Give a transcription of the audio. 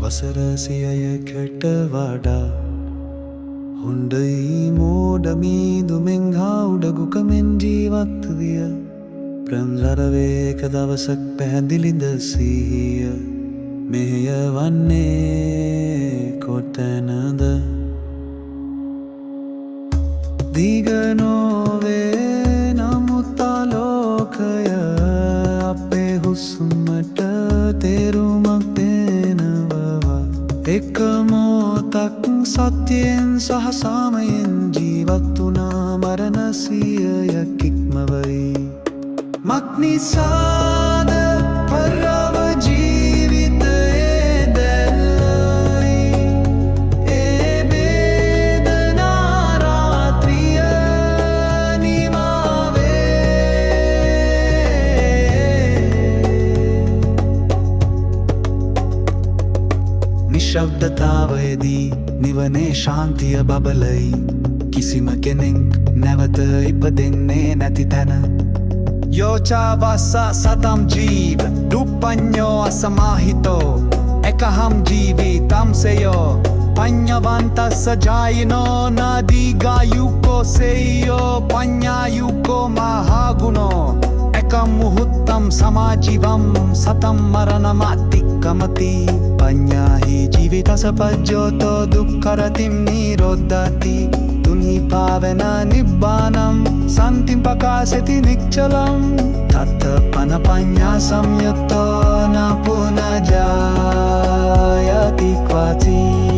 වසර සියයකට වඩා හොඳයි මෝඩ මීදුමෙන් හා උඩගුකමෙන් ජීවත් විය. ප්‍රංජරවේක දවසක් පැහැදිලිද සිහිය මෙහෙය වන්නේ කොතැනද? දිගනෝවේ නමුත් ආලෝකය අපේ හුස්මට තේරුමක් දෙනවා. එක මොහොතක් සත්‍යයෙන් සහ සාමයෙන් ජීවත් වුණා මරණ සියයක් ඉක්මවයි. මක් නිසාද පරව ජීවිතයේ දැල්ලයි ඒ වේදනා රාත්‍රිය නිමාවේ. නිශ්ශබ්දතාවයේදී නිවනේ ශාන්තිය බබලයි. කිසිම කෙනෙක් නැවත ඉපදෙන්නේ නැති තැන. Yochavasa satam jeev Dupanyo asamahito Ekaham jeevitam seyo Panyavantassa jayino Nadigayuko seyo Panyayuko mahaguno Ekam muhuttam samajivam Satam maranamatikkamati Panyahi jeevitasapajyoto Dukkaratim nirodhati Tunhi pavena nibbanam Santim pakaseti nikchalam Tatta panapanya samyutta na punajayati kvati.